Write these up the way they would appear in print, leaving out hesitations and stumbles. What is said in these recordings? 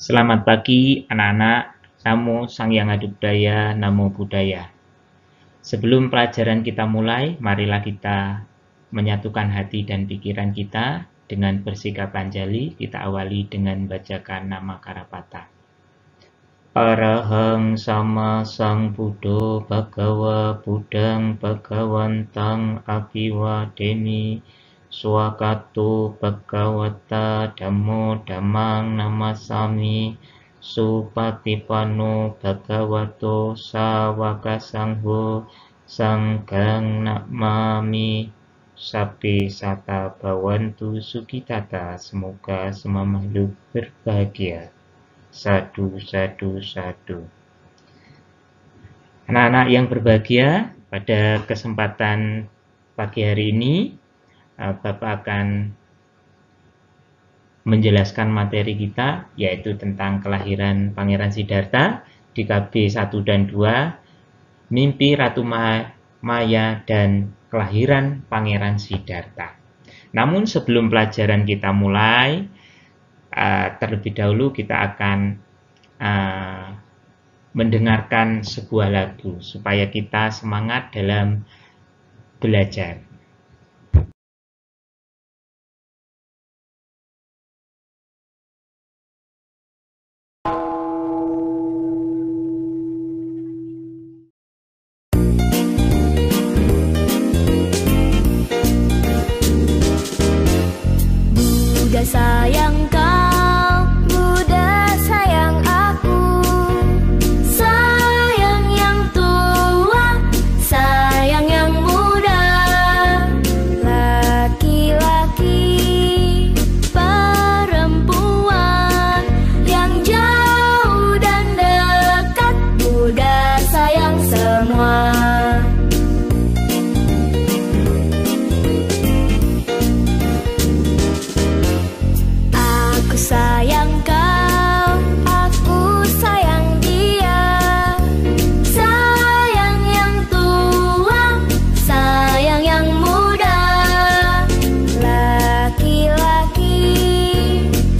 Selamat pagi anak-anak, Namo Sang Hyang Adibudaya, Namo Buddhaya. Sebelum pelajaran kita mulai, marilah kita menyatukan hati dan pikiran kita dengan bersikap Anjali. Kita awali dengan membacakan nama Karapata. Arahang sama sang Buddho Bhagawa Buddhang Bhagawantang Abiwademi Swakato Bhagawata Dhammo Dhammang Namasami Supatipanno Bhagavato Sawaka Sangho Sanghang Namami. Sabbe sata bhavantu sukitata. Semoga semua makhluk berbahagia. Sadu, sadu, sadu. Anak-anak yang berbahagia, pada kesempatan pagi hari ini Bapak akan menjelaskan materi kita, yaitu tentang kelahiran Pangeran Siddhartha di KB 1 dan 2, mimpi Ratu Maya, dan kelahiran Pangeran Siddhartha. Namun sebelum pelajaran kita mulai, terlebih dahulu kita akan mendengarkan sebuah lagu supaya kita semangat dalam belajar. Buddha sayang kau, Buddha sayang aku, sayang yang tua, sayang yang muda, laki-laki, perempuan, yang jauh dan dekat, Buddha sayang semua. Aku sayang kau, aku sayang dia, sayang yang tua, sayang yang muda, laki-laki,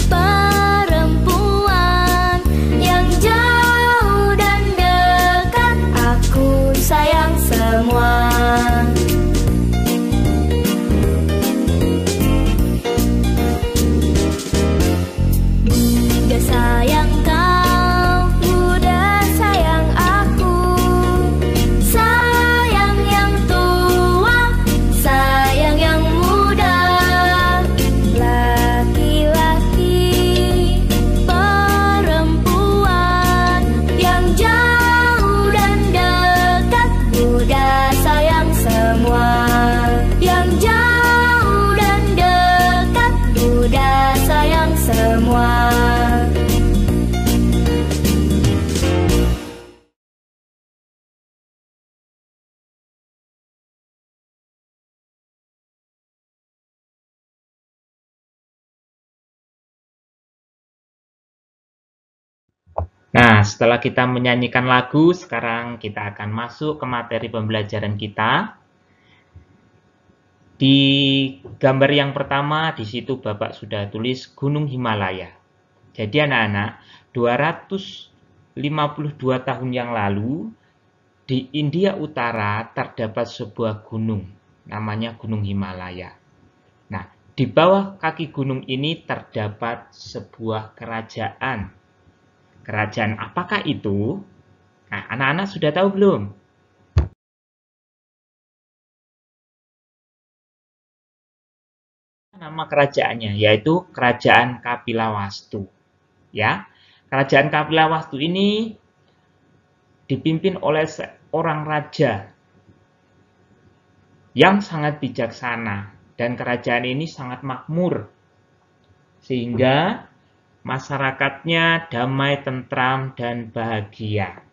perempuan, yang jauh dan dekat, aku sayang semua. Buddha sayang kau, Buddha sayang aku, sayang yang tua, sayang yang muda, laki-laki, perempuan, yang jauh dan dekat, Buddha sayang semua. Yang jauh dan dekat, Buddha sayang semua. Nah, setelah kita menyanyikan lagu, sekarang kita akan masuk ke materi pembelajaran kita. Di gambar yang pertama, di situ Bapak sudah tulis Gunung Himalaya. Jadi anak-anak, 252 tahun yang lalu, di India Utara terdapat sebuah gunung, namanya Gunung Himalaya. Nah, di bawah kaki gunung ini terdapat sebuah kerajaan. Kerajaan apakah itu? Nah, anak-anak sudah tahu belum? Nama kerajaannya yaitu Kerajaan Kapilawastu. Ya, Kerajaan Kapilawastu ini dipimpin oleh seorang raja yang sangat bijaksana, dan kerajaan ini sangat makmur sehingga masyarakatnya damai, tentram, dan bahagia.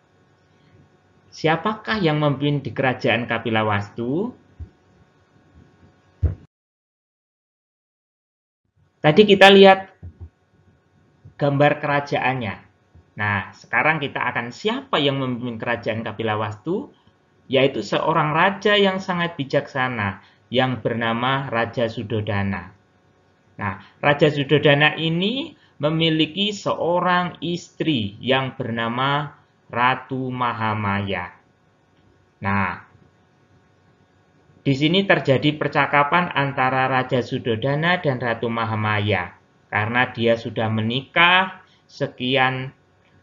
Siapakah yang memimpin di Kerajaan Kapilawastu? Tadi kita lihat gambar kerajaannya. Nah, sekarang kita akan siapa yang memimpin Kerajaan Kapilawastu? Yaitu seorang raja yang sangat bijaksana yang bernama Raja Suddhodana. Nah, Raja Suddhodana ini memiliki seorang istri yang bernama Ratu Mahamaya. Nah, di sini terjadi percakapan antara Raja Suddhodana dan Ratu Mahamaya karena dia sudah menikah sekian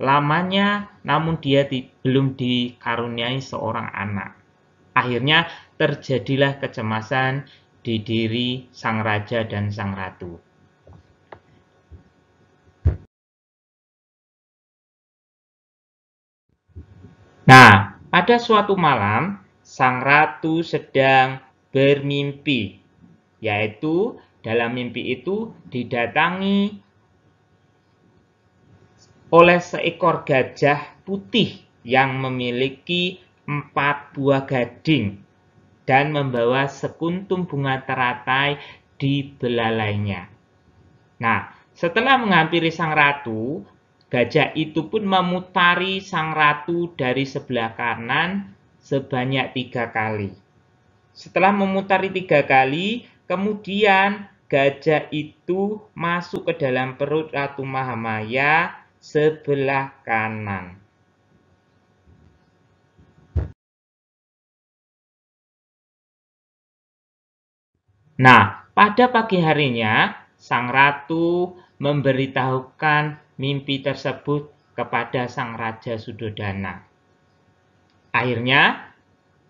lamanya, namun dia belum dikaruniai seorang anak. Akhirnya terjadilah kecemasan di diri sang raja dan sang ratu. Nah, pada suatu malam, sang ratu sedang bermimpi, yaitu dalam mimpi itu didatangi oleh seekor gajah putih yang memiliki 4 buah gading dan membawa sekuntum bunga teratai di belalainya. Nah, setelah menghampiri sang ratu, gajah itu pun memutari sang ratu dari sebelah kanan sebanyak 3 kali. Setelah memutari 3 kali, kemudian gajah itu masuk ke dalam perut Ratu Mahamaya sebelah kanan. Nah, pada pagi harinya, sang ratu memberitahukan mimpi tersebut kepada sang Raja Suddhodana. Akhirnya,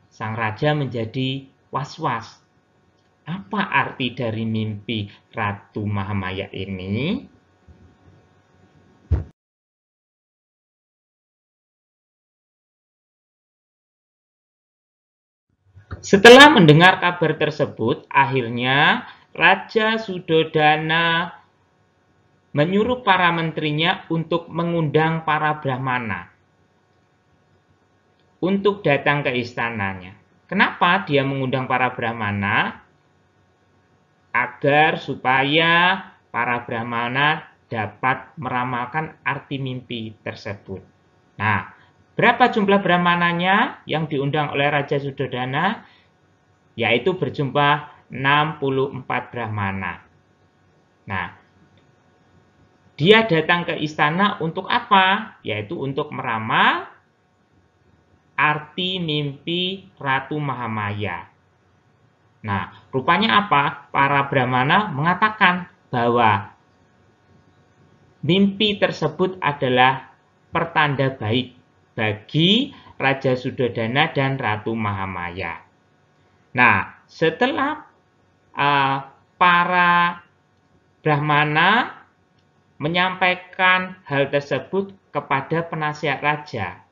sang raja menjadi was-was. Apa arti dari mimpi Ratu Mahamaya ini? Setelah mendengar kabar tersebut, akhirnya Raja Suddhodana menyuruh para menterinya untuk mengundang para Brahmana untuk datang ke istananya. Kenapa dia mengundang para Brahmana? Agar supaya para Brahmana dapat meramalkan arti mimpi tersebut. Nah, berapa jumlah Brahmananya yang diundang oleh Raja Suddhodana? Yaitu berjumlah 64 Brahmana. Nah, dia datang ke istana untuk apa? Yaitu untuk meramal arti mimpi Ratu Mahamaya. Nah, rupanya apa? Para Brahmana mengatakan bahwa mimpi tersebut adalah pertanda baik bagi Raja Suddhodana dan Ratu Mahamaya. Nah, setelah para Brahmana menyampaikan hal tersebut kepada penasihat raja,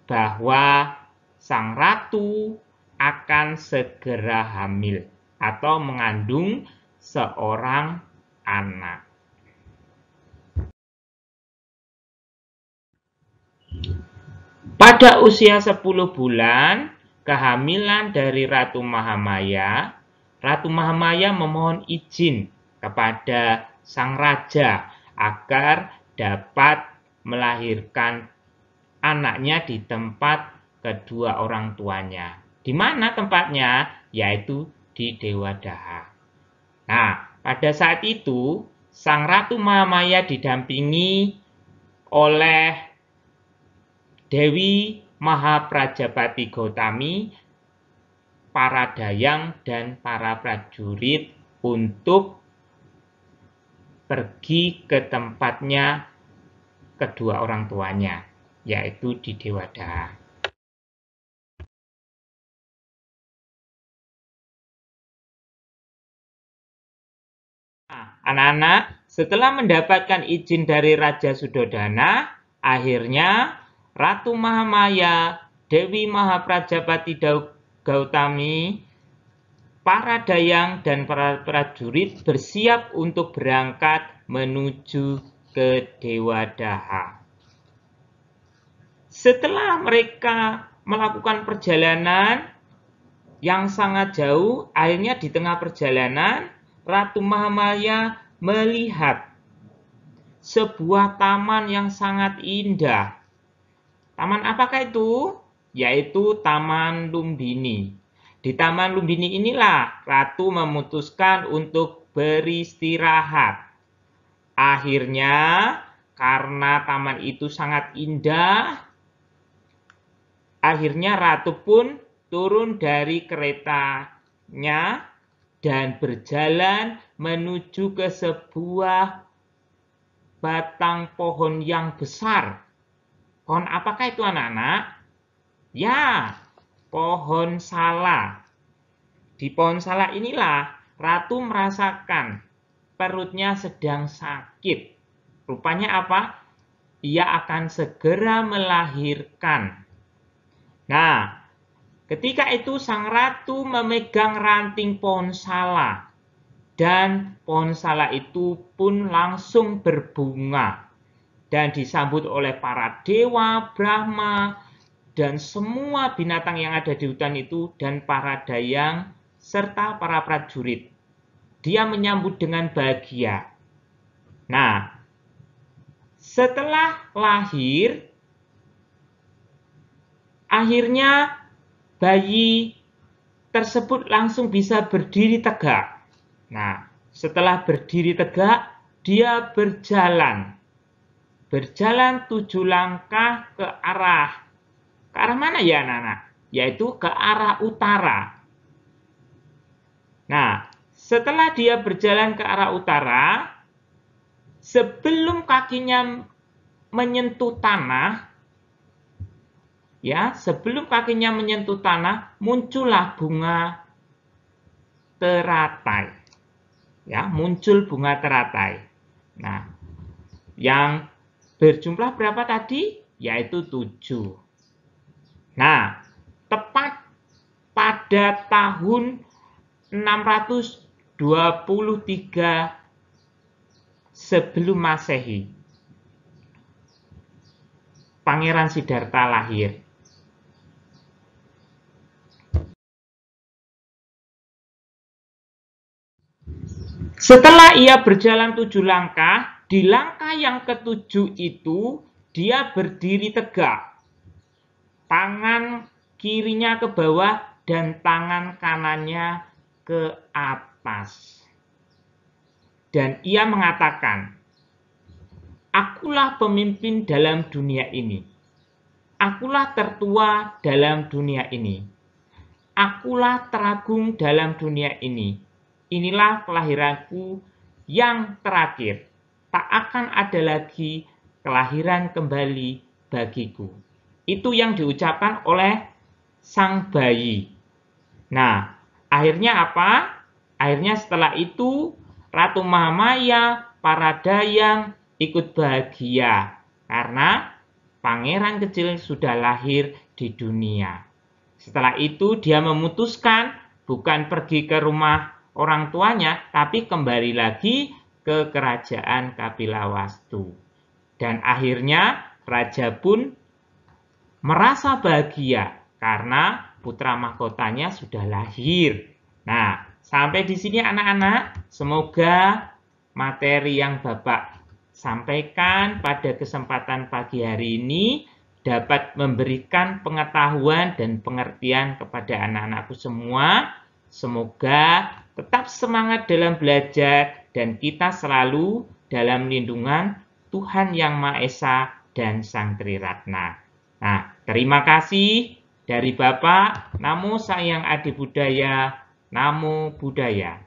bahwa sang ratu akan segera hamil atau mengandung seorang anak. Pada usia 10 bulan, kehamilan dari Ratu Mahamaya, Ratu Mahamaya memohon izin kepada sang raja agar dapat melahirkan anaknya di tempat kedua orang tuanya. Di mana tempatnya? Yaitu di Dewadaha. Nah, pada saat itu, sang Ratu Mahamaya didampingi oleh Dewi Mahaprajapati Gautami, para dayang dan para prajurit untuk pergi ke tempatnya kedua orang tuanya, yaitu di Dewadaha. Nah, anak-anak, setelah mendapatkan izin dari Raja Suddhodana, akhirnya Ratu Mahamaya, Dewi Mahaprajapati Gautami, para dayang dan para prajurit bersiap untuk berangkat menuju ke Dewadaha. Setelah mereka melakukan perjalanan yang sangat jauh, akhirnya di tengah perjalanan Ratu Mahamaya melihat sebuah taman yang sangat indah. Taman apakah itu? Yaitu Taman Lumbini. Di Taman Lumbini inilah Ratu memutuskan untuk beristirahat. Akhirnya, karena taman itu sangat indah, akhirnya ratu pun turun dari keretanya dan berjalan menuju ke sebuah batang pohon yang besar. Pohon apakah itu anak-anak? Ya, pohon sala. Di pohon sala inilah ratu merasakan perutnya sedang sakit. Rupanya apa? Ia akan segera melahirkan. Nah, ketika itu sang ratu memegang ranting pohon sala. Dan pohon sala itu pun langsung berbunga. Dan disambut oleh para dewa, Brahma, dan semua binatang yang ada di hutan itu, dan para dayang, serta para prajurit. Dia menyambut dengan bahagia. Nah, setelah lahir, akhirnya bayi tersebut langsung bisa berdiri tegak. Nah, setelah berdiri tegak, dia berjalan 7 langkah ke arah mana ya anak-anak? Yaitu ke arah utara. Nah, setelah dia berjalan ke arah utara, sebelum kakinya menyentuh tanah, muncullah bunga teratai. Muncul bunga teratai. Nah, yang berjumlah berapa tadi? Yaitu 7. Nah, tepat pada tahun 623 sebelum Masehi, Pangeran Siddhartha lahir. Setelah ia berjalan 7 langkah, di langkah yang ke-7 itu dia berdiri tegak. Tangan kirinya ke bawah dan tangan kanannya ke atas. Dan ia mengatakan, "Akulah pemimpin dalam dunia ini. Akulah tertua dalam dunia ini. Akulah teragung dalam dunia ini. Inilah kelahiranku yang terakhir. Tak akan ada lagi kelahiran kembali bagiku." Itu yang diucapkan oleh sang bayi. Nah, akhirnya apa? Akhirnya setelah itu, Ratu Mahamaya, para dayang ikut bahagia. Karena pangeran kecil sudah lahir di dunia. Setelah itu, dia memutuskan bukan pergi ke rumah orang tuanya, tapi kembali lagi ke kerajaan Kapilawastu. Dan akhirnya, raja pun merasa bahagia karena putra mahkotanya sudah lahir. Nah, sampai di sini anak-anak, semoga materi yang Bapak sampaikan pada kesempatan pagi hari ini dapat memberikan pengetahuan dan pengertian kepada anak-anakku semua. Semoga tetap semangat dalam belajar dan kita selalu dalam lindungan Tuhan Yang Maha Esa dan Sang Triratna. Nah, terima kasih dari Bapak. Namo Sayang Adi Budaya. Namo Buddhaya.